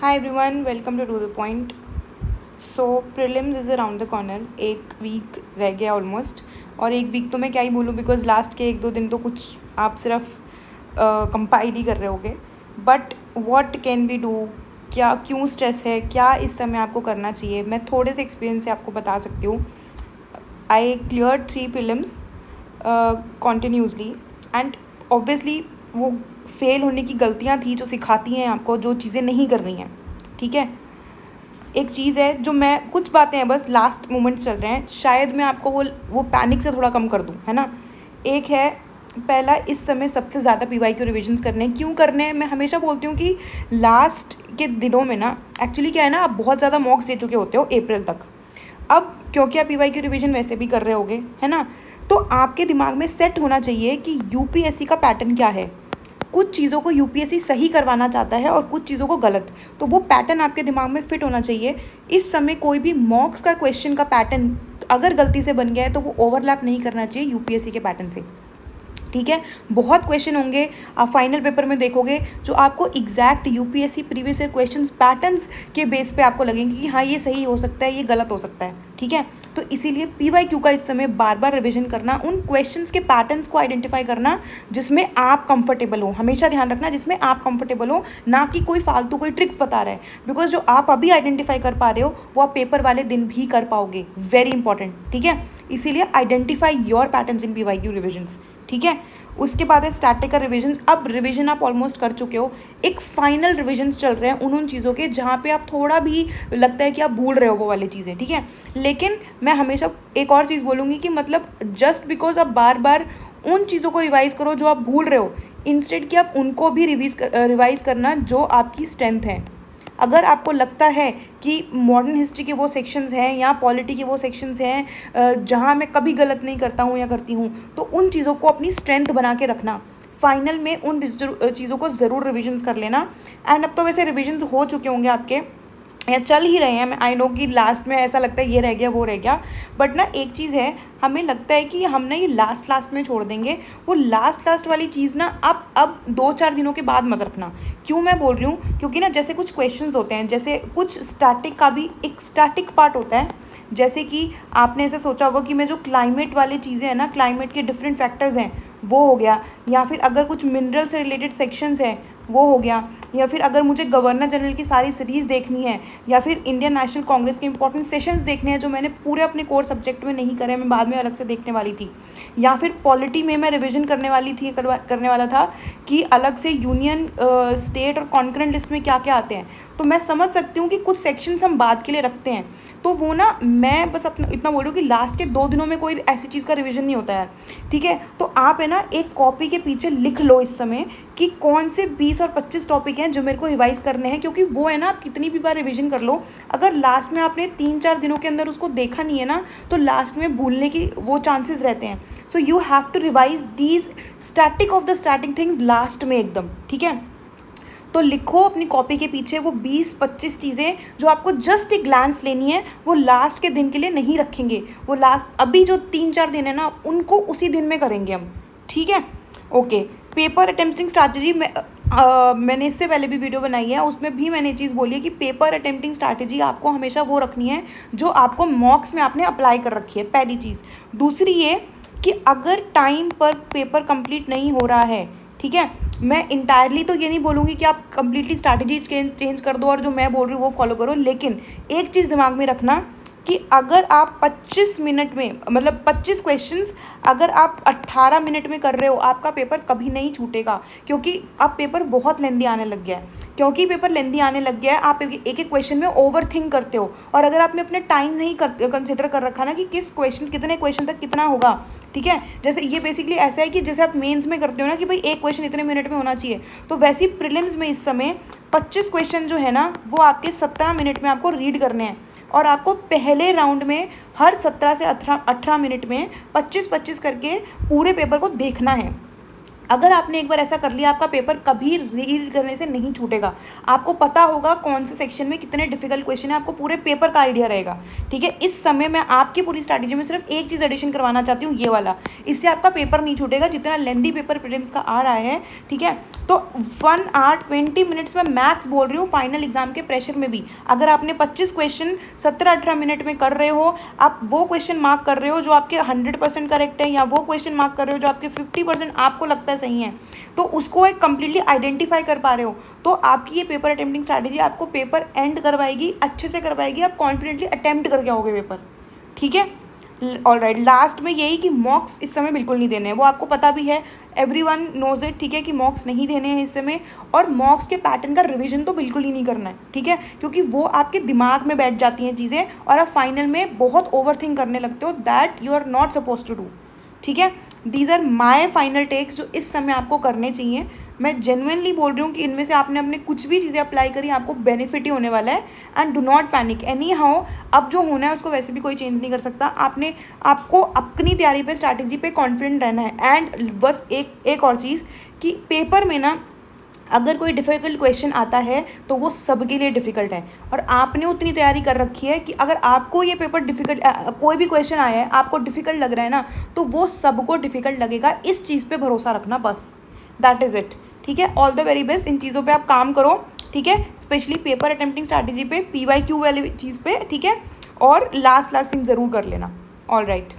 Hi everyone, welcome to the Point. So prelims is around the corner. एक week रह गया almost. और एक वीक तो मैं क्या ही बोलूँ, बिकॉज लास्ट के 1-2 दिन तो कुछ आप सिर्फ कंपाइल ही कर रहे होगे. But what can be do, क्या क्यों स्ट्रेस है, क्या इस समय आपको करना चाहिए, मैं थोड़े से एक्सपीरियंस से आपको बता सकती हूँ. I clear 3 prelims continuously and obviously वो फेल होने की गलतियाँ थी जो सिखाती हैं आपको जो चीज़ें नहीं करनी हैं. ठीक है, एक चीज़ है जो मैं, कुछ बातें हैं बस लास्ट मोमेंट्स चल रहे हैं, शायद मैं आपको वो पैनिक से थोड़ा कम कर दूं, है ना. एक है, पहला, इस समय सबसे ज़्यादा PYQ रिविजन्स करने हैं. क्यों करने हैं? मैं हमेशा बोलती हूँ कि लास्ट के दिनों में ना, एक्चुअली क्या है ना, आप बहुत ज़्यादा मॉक्स दे चुके होते हो अप्रैल तक. अब क्योंकि आप PYQ रिविजन वैसे भी कर रहे होगे, है ना, तो आपके दिमाग में सेट होना चाहिए कि UPSC का पैटर्न क्या है. कुछ चीज़ों को UPSC सही करवाना चाहता है और कुछ चीज़ों को गलत. तो वो पैटर्न आपके दिमाग में फिट होना चाहिए. इस समय कोई भी मॉक्स का क्वेश्चन का पैटर्न अगर गलती से बन गया है तो वो ओवरलैप नहीं करना चाहिए UPSC के पैटर्न से. ठीक है, बहुत क्वेश्चन होंगे आप फाइनल पेपर में देखोगे जो आपको exact UPSC previous year questions patterns के बेस पे आपको लगेंगे कि हाँ ये सही हो सकता है, ये गलत हो सकता है. ठीक है, तो इसीलिए PYQ का इस समय बार बार रिविजन करना, उन क्वेश्चंस के पैटर्न्स को आइडेंटिफाई करना जिसमें आप कंफर्टेबल हो. हमेशा ध्यान रखना जिसमें आप कंफर्टेबल हो, ना कि कोई फालतू कोई ट्रिक्स बता रहा है. बिकॉज जो आप अभी आइडेंटिफाई कर पा रहे हो वो आप पेपर वाले दिन भी कर पाओगे. Very important. ठीक है, इसीलिए identify your patterns in PYQ revisions. ठीक है, उसके बाद है स्टैटिक का रिविजन. अब रिविजन आप ऑलमोस्ट कर चुके हो, एक फाइनल रिविजन चल रहे हैं उन चीज़ों के जहाँ पे आप थोड़ा भी लगता है कि आप भूल रहे हो वो वाली चीज़ें. ठीक है, लेकिन मैं हमेशा एक और चीज़ बोलूँगी कि मतलब जस्ट बिकॉज आप बार बार उन चीज़ों को रिवाइज़ करो जो आप भूल रहे हो, इंस्टेड कि आप उनको भी रिवाइज़ करना जो आपकी स्ट्रेंथ है. अगर आपको लगता है कि मॉडर्न हिस्ट्री के वो सेक्शंस हैं या पॉलिटी के वो सेक्शंस हैं जहाँ मैं कभी गलत नहीं करता हूँ या करती हूँ, तो उन चीज़ों को अपनी स्ट्रेंथ बना के रखना. फाइनल में उन चीज़ों को ज़रूर रिविजन्स कर लेना. एंड अब तो वैसे रिविजन्स हो चुके होंगे आपके या चल ही रहे हैं. मैं आई नो कि लास्ट में ऐसा लगता है ये रह गया वो रह gया, बट ना एक चीज़ है, हमें लगता है कि हम ना ये लास्ट में छोड़ देंगे. वो लास्ट वाली चीज़ ना आप अब 2-4 दिनों के बाद मत रखना. क्यों मैं बोल रही हूँ, क्योंकि ना जैसे कुछ क्वेश्चंस होते हैं, जैसे कुछ स्टैटिक का भी एक स्टैटिक पार्ट होता है. जैसे कि आपने ऐसे सोचा होगा कि मैं जो क्लाइमेट वाली चीज़ें हैं ना, क्लाइमेट के डिफरेंट फैक्टर्स हैं वो हो गया, या फिर अगर कुछ मिनरल से रिलेटेड सेक्शंस हैं वो हो गया, या फिर अगर मुझे गवर्नर जनरल की सारी सीरीज़ देखनी है, या फिर इंडियन नेशनल कांग्रेस के इंपॉर्टेंट सेशंस देखने हैं जो मैंने पूरे अपने कोर सब्जेक्ट में नहीं करे, मैं बाद में अलग से देखने वाली थी, या फिर पॉलिटी में मैं रिवीजन करने वाला था कि अलग से यूनियन स्टेट और कॉन्करेंट लिस्ट में क्या क्या आते हैं. तो मैं समझ सकती हूँ कि कुछ सेक्शंस हम बाद के लिए रखते हैं. तो वो ना, मैं बस अपना इतना बोल रही हूँ कि लास्ट के 2 दिनों में कोई ऐसी चीज़ का रिवीजन नहीं होता है. ठीक है, तो आप है ना एक कॉपी के पीछे लिख लो इस समय कि कौन से 20 और 25 टॉपिक हैं जो मेरे को रिवाइज करने हैं. क्योंकि वो है ना, आप कितनी भी बार रिवीजन कर लो, अगर लास्ट में आपने 3-4 दिनों के अंदर उसको देखा नहीं है ना, तो लास्ट में भूलने की वो चांसेस रहते हैं. So you have to revise these static of the static things last में एकदम. ठीक है, तो लिखो अपनी कॉपी के पीछे वो 20-25 चीज़ें जो आपको जस्ट एक ग्लांस लेनी है. वो लास्ट के दिन के लिए नहीं रखेंगे, वो लास्ट अभी जो 3-4 दिन है ना उनको उसी दिन में करेंगे हम. ठीक है, ओके. पेपर अटेम्प्टिंग स्ट्रैटेजी में मैंने इससे पहले भी वीडियो बनाई है, उसमें भी मैंने चीज़ बोली है कि पेपर अटेम्प्टिंग स्ट्रैटेजी आपको हमेशा वो रखनी है जो आपको मॉक्स में आपने अप्लाई कर रखी है, पहली चीज़. दूसरी ये कि अगर टाइम पर पेपर कंप्लीट नहीं हो रहा है, ठीक है, मैं इंटायरली तो ये नहीं बोलूँगी कि आप कंप्लीटली स्ट्रैटेजी चेंज कर दो और जो मैं बोल रही हूँ वो फॉलो करो, लेकिन एक चीज़ दिमाग में रखना कि अगर आप 25 मिनट में, मतलब 25 क्वेश्चंस अगर आप 18 मिनट में कर रहे हो, आपका पेपर कभी नहीं छूटेगा. क्योंकि अब पेपर बहुत लेंदी आने लग गया है. क्योंकि पेपर लेंदी आने लग गया है, आप एक क्वेश्चन में ओवर थिंक करते हो. और अगर आपने अपने टाइम नहीं कंसिडर कर रखा ना कि कितने क्वेश्चन तक कितना होगा. ठीक है, जैसे ये बेसिकली ऐसा है कि जैसे आप मेंस में करते हो ना कि भाई एक क्वेश्चन इतने मिनट में होना चाहिए, तो वैसे ही प्रीलिम्स में इस समय 25 क्वेश्चन जो है ना वो आपके 17 मिनट में आपको रीड करने हैं. और आपको पहले राउंड में हर 17 से 18 मिनट में 25-25 करके पूरे पेपर को देखना है. अगर आपने एक बार ऐसा कर लिया, आपका पेपर कभी रीड करने से नहीं छूटेगा। आपको पता होगा कौन से सेक्शन में कितने डिफिकल्ट क्वेश्चन है, आपको पूरे पेपर का आइडिया रहेगा, ठीक है। इस समय मैं आपकी पूरी स्ट्रैटेजी में सिर्फ एक चीज़ एडिशन करवाना चाहती हूँ, ये वाला। इससे आपका पेपर नहीं छूटेगा, जितना लेंदी पेपर प्रीलिम्स का आ रहा है, ठीक है। तो 1 आवर 20 मिनट्स में मैथ्स बोल रही हूँ, फाइनल एग्जाम के प्रेशर में भी। अगर आपने 25 क्वेश्चन 17-18 मिनट में कर रहे हो, आप वो क्वेश्चन मार्क कर रहे हो जो आपके 100% करेक्ट है, या वो क्वेश्चन मार्क कर रहे हो जो आपके 50% आपको लगता है सही है, तो उसको एक कम्प्लीटली आइडेंटिफाई कर पा रहे हो, तो आपकी ये पेपर अटेम्प्टिंग स्ट्रैटेजी आपको पेपर एंड करवाएगी, अच्छे से करवाएगी, आप कॉन्फिडेंटली अटेम्प्ट करके आओगे पेपर, ठीक है। ऑलराइट, लास्ट में यही कि मॉक्स इस समय बिल्कुल नहीं देने हैं, वो आपको पता भी है, एवरीवन नोज इट, ठीक है, कि मॉक्स नहीं देने हैं इस समय। और मॉक्स के पैटर्न का रिवीजन तो बिल्कुल ही नहीं करना है, ठीक है, क्योंकि वो आपके दिमाग में बैठ जाती हैं चीज़ें और आप फाइनल में बहुत ओवरथिंक करने लगते हो, that you are not suppose to do, ठीक है। These are my final takes जो इस समय आपको करने चाहिए। मैं जेन्युइनली बोल रही हूँ कि इनमें से आपने अपने कुछ भी चीज़ें अप्लाई करी, आपको बेनिफिट ही होने वाला है। And do not panic any how, अब जो होना है उसको वैसे भी कोई चेंज नहीं कर सकता। आपको अपनी तैयारी पे, स्ट्रैटेजी पे कॉन्फिडेंट रहना है। एंड बस एक और चीज़ कि पेपर में ना अगर कोई डिफ़िकल्ट क्वेश्चन आता है तो वो सबके लिए डिफ़िकल्ट है, और आपने उतनी तैयारी कर रखी है कि अगर आपको ये पेपर डिफ़िकल्ट, कोई भी क्वेश्चन आया है आपको डिफ़िकल्ट लग रहा है ना, तो वो सबको डिफ़िकल्ट लगेगा। इस चीज़ पे भरोसा रखना, बस दैट इज़ इट, ठीक है। ऑल द वेरी बेस्ट, इन चीज़ों पे आप काम करो, ठीक है, स्पेशली पेपर अटेम्प्टिंग स्ट्रैटेजी पे, PYQ वाली चीज़ पे, ठीक है। और लास्ट थिंग ज़रूर कर लेना। All right.